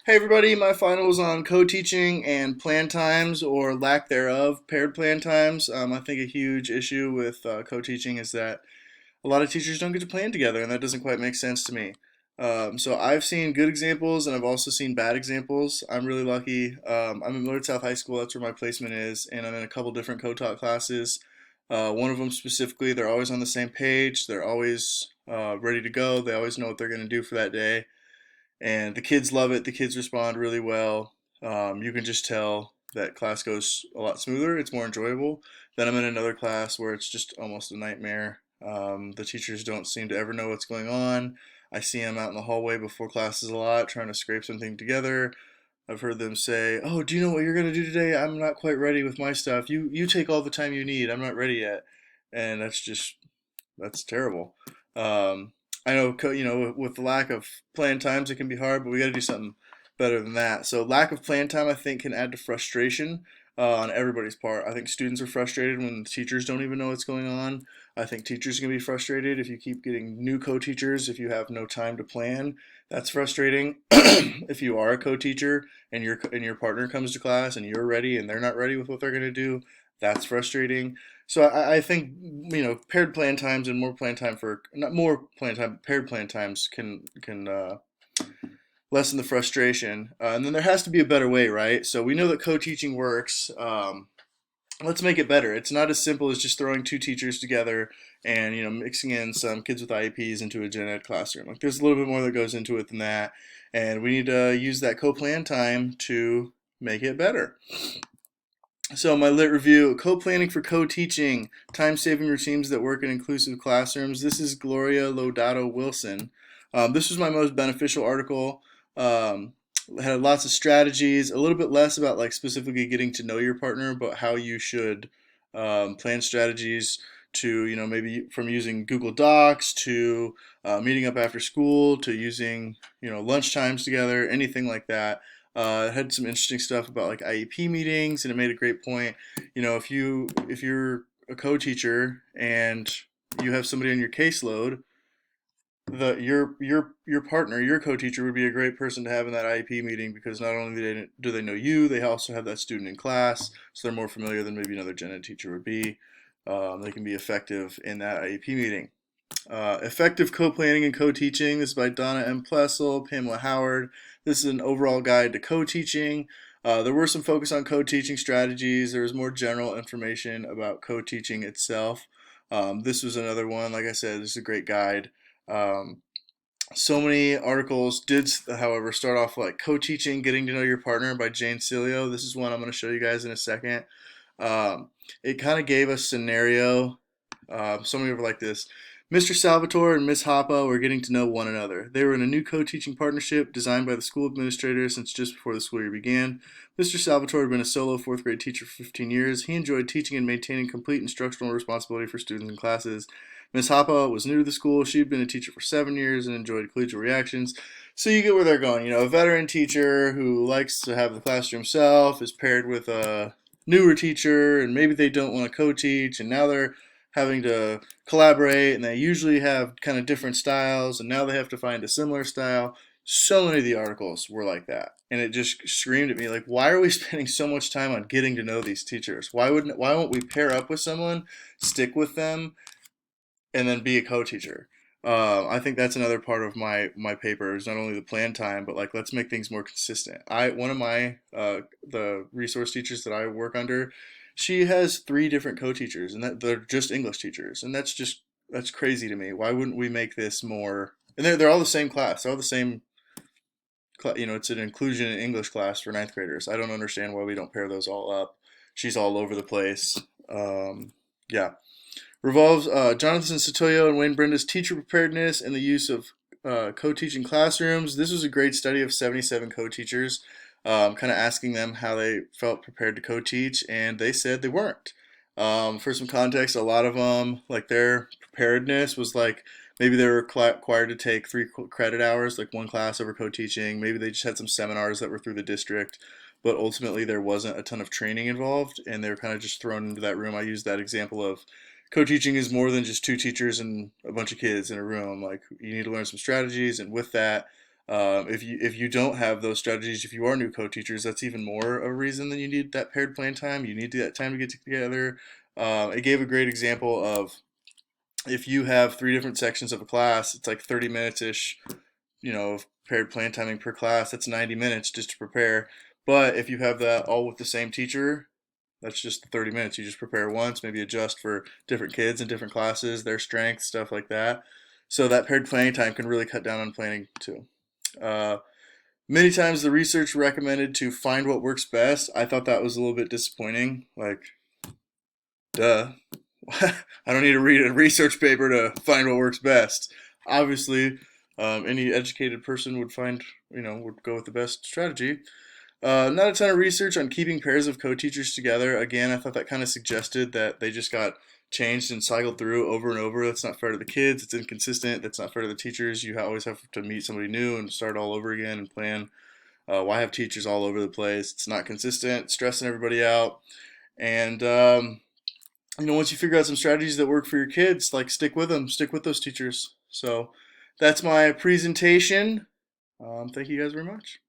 Hey everybody, my final was on co-teaching and plan times or lack thereof, paired plan times. I think a huge issue with co-teaching is that a lot of teachers don't get to plan together, and that doesn't quite make sense to me. So I've seen good examples, and I've also seen bad examples. I'm really lucky. I'm in Millard South High School. That's where my placement is, and I'm in a couple different co-taught classes. One of them specifically, they're always on the same page. They're always ready to go. They always know what they're going to do for that day, and the kids love it. The kids respond really well. You can just tell that class goes a lot smoother. It's more enjoyable. Then I'm in another class where it's just almost a nightmare. The teachers don't seem to ever know what's going on. I see them out in the hallway before classes a lot, trying to scrape something together. I've heard them say, "Oh, do you know what you're gonna do today? I'm not quite ready with my stuff. You take all the time you need. I'm not ready yet," and that's terrible. Um, I know, with the lack of plan times, it can be hard, but we got to do something better than that. So, lack of plan time, I think, can add to frustration on everybody's part. I think students are frustrated when teachers don't even know what's going on. I think teachers can be frustrated if you keep getting new co-teachers if you have no time to plan. That's frustrating. If you are a co-teacher and your partner comes to class and you're ready and they're not ready with what they're going to do, that's frustrating. So I think paired plan times and more plan time for not more plan time, but paired plan times can lessen the frustration. And then there has to be a better way, right? So we know that co-teaching works. Let's make it better. It's not as simple as just throwing two teachers together and mixing in some kids with IEPs into a gen ed classroom. Like there's a little bit more that goes into it than that, and we need to use that co-plan time to make it better. So my lit review, co-planning for co-teaching, time-saving routines that work in inclusive classrooms. This is Gloria Lodato Wilson. This was my most beneficial article. Had lots of strategies, a little bit less about like specifically getting to know your partner, but how you should plan strategies to, maybe from using Google Docs to meeting up after school to using, lunch times together, anything like that. It had some interesting stuff about like IEP meetings, and it made a great point. If you're a co-teacher and you have somebody on your caseload, your partner, your co-teacher would be a great person to have in that IEP meeting because not only do they know you, they also have that student in class, so they're more familiar than maybe another gen ed teacher would be. They can be effective in that IEP meeting. Effective Co-Planning and Co-Teaching. This is by Donna M. Plessel, Pamela Howard. This is an overall guide to co-teaching. There were some focus on co-teaching strategies. There was more general information about co-teaching itself. This was another one. Like I said, this is a great guide. Um, so many articles did, however, start off like Co-Teaching, Getting to Know Your Partner by Jane Cilio. This is one I'm going to show you guys in a second. It kind of gave a scenario. Some of you were like this. Mr. Salvatore and Miss Hoppe were getting to know one another. They were in a new co-teaching partnership designed by the school administrator since just before the school year began. Mr. Salvatore had been a solo fourth grade teacher for 15 years. He enjoyed teaching and maintaining complete instructional responsibility for students and classes. Miss Hoppe was new to the school. She had been a teacher for 7 years and enjoyed collegial reactions. So you get where they're going. A veteran teacher who likes to have the class to himself is paired with a newer teacher, and maybe they don't want to co-teach, and now they're having to collaborate, and they usually have kind of different styles, and now they have to find a similar style. So many of the articles were like that, and it just screamed at me like, why are we spending so much time on getting to know these teachers? Why won't we pair up with someone, stick with them, and then be a co-teacher? I think that's another part of my paper is not only the plan time, but like let's make things more consistent. I one of my the resource teachers that I work under, she has three different co-teachers, and that they're just English teachers, and that's crazy to me. Why wouldn't we make this more? And they're all the same class, they're all the same. It's an inclusion in English class for ninth graders. I don't understand why we don't pair those all up. She's all over the place. Yeah, revolves Jonathan Sotoyo and Wayne Brenda's teacher preparedness and the use of co-teaching classrooms. This was a great study of 77 co-teachers, kind of asking them how they felt prepared to co-teach, and they said they weren't. For some context, a lot of them, like their preparedness was like maybe they were required to take 3 credit hours, like one class over co-teaching. Maybe they just had some seminars that were through the district, but ultimately there wasn't a ton of training involved, and they were kind of just thrown into that room. I used that example of co-teaching is more than just two teachers and a bunch of kids in a room. Like you need to learn some strategies, and with that, If you don't have those strategies, if you are new co-teachers, that's even more a reason that you need that paired plan time. You need that time to get together. It gave a great example of if you have three different sections of a class, it's like 30 minutes ish, of paired plan timing per class. That's 90 minutes just to prepare. But if you have that all with the same teacher, that's just 30 minutes. You just prepare once, maybe adjust for different kids in different classes, their strengths, stuff like that. So that paired planning time can really cut down on planning too. Uh, Many times the research recommended to find what works best. I thought that was a little bit disappointing. Like, duh. I don't need to read a research paper to find what works best. Obviously, any educated person would would go with the best strategy. Not a ton of research on keeping pairs of co-teachers together. Again, I thought that kind of suggested that they just got changed and cycled through over and over. That's not fair to the kids. It's inconsistent. That's not fair to the teachers. You always have to meet somebody new and start all over again and plan. Why have teachers all over the place? It's not consistent, stressing everybody out. And once you figure out some strategies that work for your kids, like stick with them, stick with those teachers. So that's my presentation. Thank you guys very much.